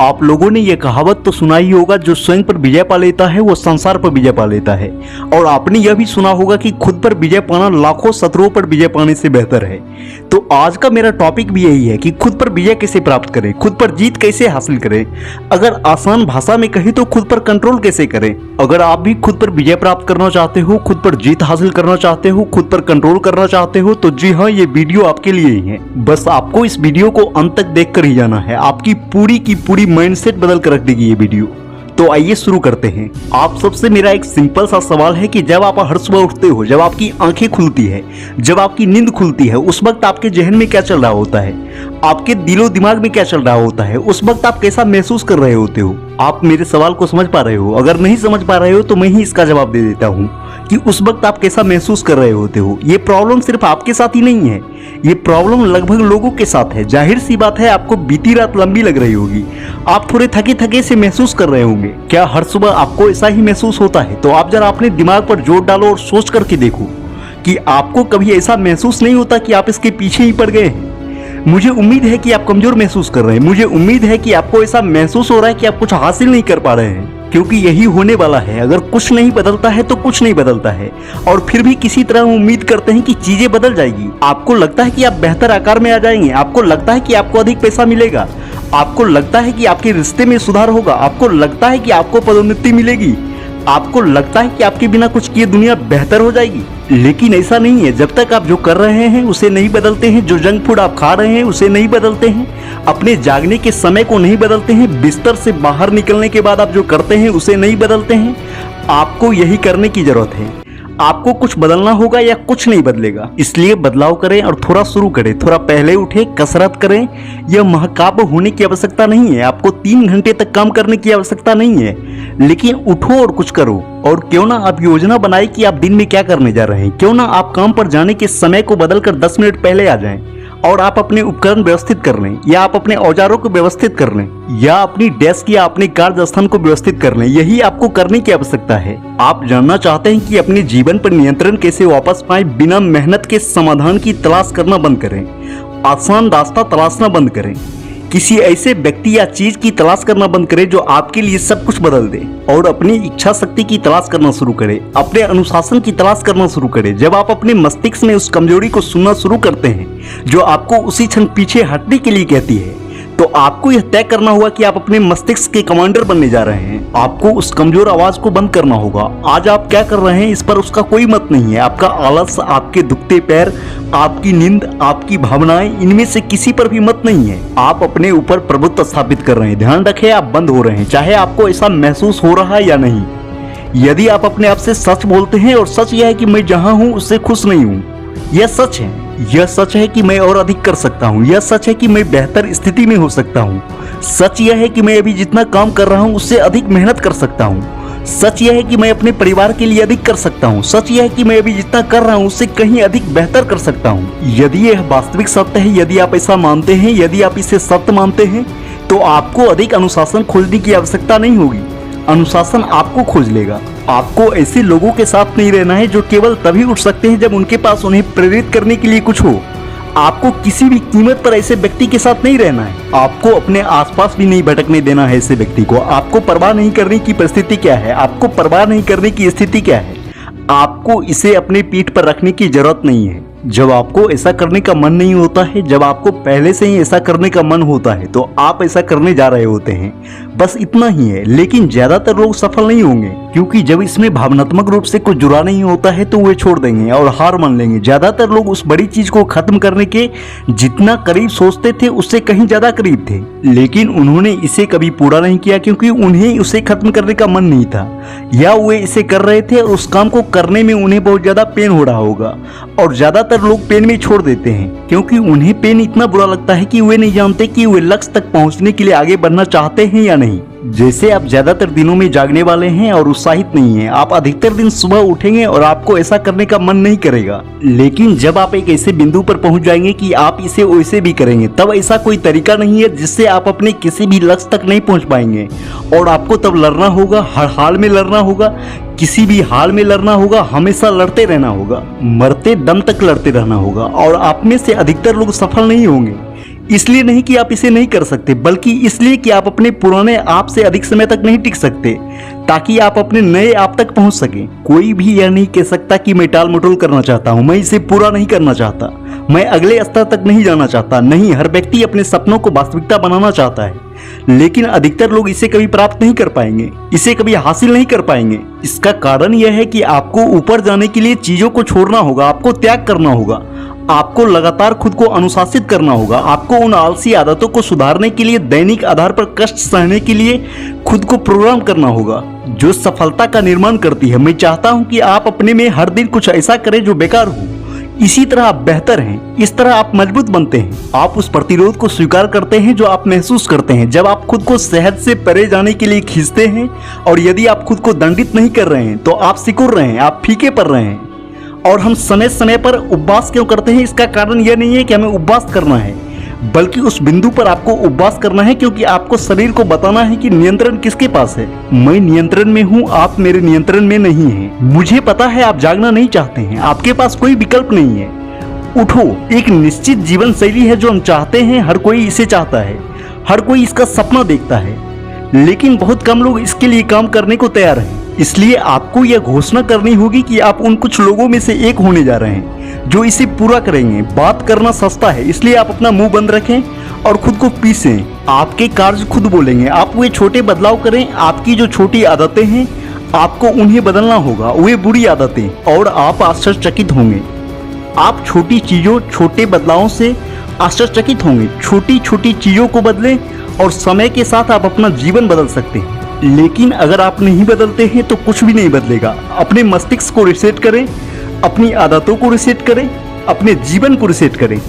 आप लोगों ने यह कहावत तो सुना ही होगा, जो स्वयं पर विजय पा लेता है वो संसार पर विजय पा लेता है। और आपने यह भी सुना होगा कि खुद पर विजय पाना लाखों शत्रुओं पर विजय पाने से बेहतर है। तो आज का मेरा टॉपिक भी यही है कि खुद पर विजय कैसे प्राप्त करें, खुद पर जीत कैसे हासिल करें। अगर आसान भाषा में कहें तो खुद पर कंट्रोल कैसे करें। अगर आप भी खुद पर विजय प्राप्त करना चाहते हो, खुद पर जीत हासिल करना चाहते हो, खुद पर कंट्रोल करना चाहते हो, तो जी हाँ, ये वीडियो आपके लिए ही है। बस आपको इस वीडियो को अंत तक देख कर ही जाना है। आपकी पूरी की पूरी माइंडसेट बदल कर रख देगी ये वीडियो। तो आइए शुरू करते हैं। आप सबसे मेरा एक सिंपल सा सवाल है कि जब आप हर सुबह उठते हो, जब आपकी आंखें खुलती है, जब आपकी नींद खुलती है, उस वक्त आपके जहन में क्या चल रहा होता है, आपके दिलो दिमाग में क्या चल रहा होता है, उस वक्त आप कैसा महसूस कर रहे होते हो। आप मेरे सवाल को समझ पा रहे हो? अगर नहीं समझ पा रहे हो तो मैं ही इसका जवाब दे देता हूँ कि उस वक्त आप कैसा महसूस कर रहे होते हो। ये प्रॉब्लम सिर्फ आपके साथ ही नहीं है, ये प्रॉब्लम लगभग लोगों के साथ है। जाहिर सी बात है, आपको बीती रात लंबी लग रही होगी, आप थोड़े थके थके से महसूस कर रहे होंगे। क्या हर सुबह आपको ऐसा ही महसूस होता है? तो आप जरा अपने दिमाग पर जोर डालो और सोच करके देखो कि आपको कभी ऐसा महसूस नहीं होता कि आप इसके पीछे ही पड़ गए हैं। मुझे उम्मीद है कि आप कमजोर महसूस कर रहे हैं। मुझे उम्मीद है कि आपको ऐसा महसूस हो रहा है कि आप कुछ हासिल नहीं कर पा रहे हैं, क्योंकि यही होने वाला है। अगर कुछ नहीं बदलता है तो कुछ नहीं बदलता है, और फिर भी किसी तरह उम्मीद करते हैं कि चीजें बदल जाएगी। आपको लगता है कि आप बेहतर आकार में आ जाएंगे, आपको लगता है कि आपको अधिक पैसा मिलेगा, आपको लगता है कि आपके रिश्ते में सुधार होगा, आपको लगता है कि आपको पदोन्नति मिलेगी, आपको लगता है कि आपके बिना कुछ किए दुनिया बेहतर हो जाएगी। लेकिन ऐसा नहीं है। जब तक आप जो कर रहे हैं उसे नहीं बदलते हैं, जो जंक फूड आप खा रहे हैं उसे नहीं बदलते हैं, अपने जागने के समय को नहीं बदलते हैं, बिस्तर से बाहर निकलने के बाद आप जो करते हैं उसे नहीं बदलते हैं, आपको यही करने की जरूरत है। आपको कुछ बदलना होगा या कुछ नहीं बदलेगा। इसलिए बदलाव करें और थोड़ा शुरू करें, थोड़ा पहले उठे, कसरत करें। यह महाकाव्य होने की आवश्यकता नहीं है, आपको 3 घंटे तक काम करने की आवश्यकता नहीं है, लेकिन उठो और कुछ करो। और क्यों ना आप योजना बनाए कि आप दिन में क्या करने जा रहे हैं। क्यों ना आप काम पर जाने के समय को बदलकर 10 मिनट पहले आ जाएं, और आप अपने उपकरण व्यवस्थित कर लें, या आप अपने औजारों को व्यवस्थित कर लें, या अपनी डेस्क या अपने कार्य स्थान को व्यवस्थित कर लें। यही आपको करने की आवश्यकता है। आप जानना चाहते हैं कि अपने जीवन पर नियंत्रण कैसे वापस पाएं। बिना मेहनत के समाधान की तलाश करना बंद करें, आसान रास्ता तलाशना बंद करें, किसी ऐसे व्यक्ति या चीज की तलाश करना बंद करें जो आपके लिए सब कुछ बदल दे, और अपनी इच्छा शक्ति की तलाश करना शुरू करें, अपने अनुशासन की तलाश करना शुरू करें। जब आप अपने मस्तिष्क में उस कमजोरी को सुनना शुरू करते हैं जो आपको उसी क्षण पीछे हटने के लिए कहती है, तो आपको यह तय करना होगा कि आप अपने मस्तिष्क के कमांडर बनने जा रहे हैं। आपको उस कमजोर आवाज को बंद करना होगा। आज आप क्या कर रहे हैं इस पर उसका कोई मत नहीं है। आपका आलस, आपके दुखते पैर, आपकी नींद, आपकी भावनाएं, इनमें से किसी पर भी मत नहीं है। आप अपने ऊपर प्रभुत्व स्थापित कर रहे हैं। ध्यान रखें, आप बंद हो रहे हैं, चाहे आपको ऐसा महसूस हो रहा है या नहीं। यदि आप अपने आप से सच बोलते हैं, और सच यह है कि मैं जहां हूं उससे खुश नहीं हूं, यह सच है। यह सच है कि मैं और अधिक कर सकता हूं, यह सच है कि मैं बेहतर स्थिति में हो सकता हूं, सच यह है कि मैं अभी जितना काम कर रहा हूं उससे अधिक मेहनत कर सकता हूं, सच यह है कि मैं अपने परिवार के लिए अधिक कर सकता हूं, सच यह है कि मैं अभी जितना कर रहा हूं उससे कहीं अधिक बेहतर कर सकता हूं। यदि यह वास्तविक सत्य है, यदि आप ऐसा मानते हैं, यदि आप इसे सत्य मानते हैं, तो आपको अधिक अनुशासन खोजने की आवश्यकता नहीं होगी। अनुशासन आपको खोज लेगा। आपको ऐसे लोगों के साथ नहीं रहना है जो केवल तभी उठ सकते हैं जब उनके पास उन्हें प्रेरित करने के लिए कुछ हो। आपको किसी भी कीमत पर ऐसे व्यक्ति के साथ नहीं रहना है। आपको अपने आसपास भी नहीं भटकने देना है ऐसे व्यक्ति को। आपको परवाह नहीं करने की परिस्थिति क्या है, आपको परवाह नहीं करने की स्थिति क्या है, आपको इसे अपनी पीठ पर रखने की जरूरत नहीं है। जब आपको ऐसा करने का मन नहीं होता है, जब आपको पहले से ही ऐसा करने का मन होता है, तो आप ऐसा करने जा रहे होते हैं। बस इतना ही है। लेकिन ज्यादातर लोग सफल नहीं होंगे, क्योंकि जब इसमें भावनात्मक रूप से कुछ जुड़ा नहीं होता है तो वे छोड़ देंगे और हार मान लेंगे। ज्यादातर लोग उस बड़ी चीज को खत्म करने के जितना करीब सोचते थे उससे कहीं ज्यादा करीब थे, लेकिन उन्होंने इसे कभी पूरा नहीं किया, क्योंकि उन्हें उसे खत्म करने का मन नहीं था, या वे इसे कर रहे थे और उस काम को करने में उन्हें बहुत ज्यादा पेन हो रहा होगा। और ज्यादातर लोग पेन में छोड़ देते हैं, क्योंकि उन्हें पेन इतना बुरा लगता है कि वे नहीं जानते कि वे लक्ष्य तक पहुंचने के लिए आगे बढ़ना चाहते हैं या नहीं। जैसे आप ज्यादातर दिनों में जागने वाले हैं और उत्साहित नहीं हैं, आप अधिकतर दिन सुबह उठेंगे और आपको ऐसा करने का मन नहीं करेगा। लेकिन जब आप एक ऐसे बिंदु पर पहुंच जाएंगे कि आप इसे वैसे भी करेंगे, तब ऐसा कोई तरीका नहीं है जिससे आप अपने किसी भी लक्ष्य तक नहीं पहुंच पाएंगे। और आपको तब लड़ना होगा, हर हाल में लड़ना होगा, किसी भी हाल में लड़ना होगा, हमेशा लड़ते रहना होगा, मरते दम तक लड़ते रहना होगा। और आप में से अधिकतर लोग सफल नहीं होंगे, इसलिए नहीं कि आप इसे नहीं कर सकते, बल्कि इसलिए कि आप अपने पुराने आप से अधिक समय तक नहीं टिक सकते, ताकि आप अपने नए आप तक पहुंच सकें। कोई भी यह नहीं कह सकता कि मैं टाल मटोल करना चाहता हूं, मैं इसे पूरा नहीं करना चाहता, मैं अगले स्तर तक नहीं जाना चाहता। नहीं, हर व्यक्ति अपने सपनों को वास्तविकता बनाना चाहता है, लेकिन अधिकतर लोग इसे कभी प्राप्त नहीं कर पाएंगे, इसे कभी हासिल नहीं कर पाएंगे। इसका कारण यह है कि आपको ऊपर जाने के लिए चीजों को छोड़ना होगा, आपको त्याग करना होगा, आपको लगातार खुद को अनुशासित करना होगा, आपको उन आलसी आदतों को सुधारने के लिए दैनिक आधार पर कष्ट सहने के लिए खुद को प्रोग्राम करना होगा, जो सफलता का निर्माण करती है। मैं चाहता हूं कि आप अपने में हर दिन कुछ ऐसा करें जो बेकार हो। इसी तरह आप बेहतर हैं, इस तरह आप मजबूत बनते हैं। आप उस प्रतिरोध को स्वीकार करते हैं जो आप महसूस करते हैं जब आप खुद को सेहत से परे जाने के लिए खींचते हैं। और यदि आप खुद को दंडित नहीं कर रहे हैं तो आप सिकुड़ रहे हैं, आप फीके पड़ रहे हैं। और हम समय समय पर उपवास क्यों करते हैं? इसका कारण यह नहीं है कि हमें उपवास करना है, बल्कि उस बिंदु पर आपको उपवास करना है क्योंकि आपको शरीर को बताना है कि नियंत्रण किसके पास है। मैं नियंत्रण में हूँ, आप मेरे नियंत्रण में नहीं हैं। मुझे पता है आप जागना नहीं चाहते हैं, आपके पास कोई विकल्प नहीं है। उठो, एक निश्चित जीवन शैली है जो हम चाहते हैं, हर कोई इसे चाहता है, हर कोई इसका सपना देखता है, लेकिन बहुत कम लोग इसके लिए काम करने को तैयार हैं। इसलिए आपको यह घोषणा करनी होगी कि आप उन कुछ लोगों में से एक होने जा रहे हैं जो इसे पूरा करेंगे। बात करना सस्ता है, इसलिए आप अपना मुंह बंद रखें और खुद को पीसें। आपके कार्य खुद बोलेंगे। आप वे छोटे बदलाव करें, आपकी जो छोटी आदतें हैं आपको उन्हें बदलना होगा, वे बुरी आदतें, और आप आश्चर्यचकित होंगे। आप छोटी चीजों, छोटे बदलावों से आश्चर्यचकित होंगे। छोटी छोटी चीजों को बदलें और समय के साथ आप अपना जीवन बदल सकते हैं। लेकिन अगर आप नहीं बदलते हैं तो कुछ भी नहीं बदलेगा। अपने मस्तिष्क को रिसेट करें, अपनी आदतों को रिसेट करें, अपने जीवन को रिसेट करें।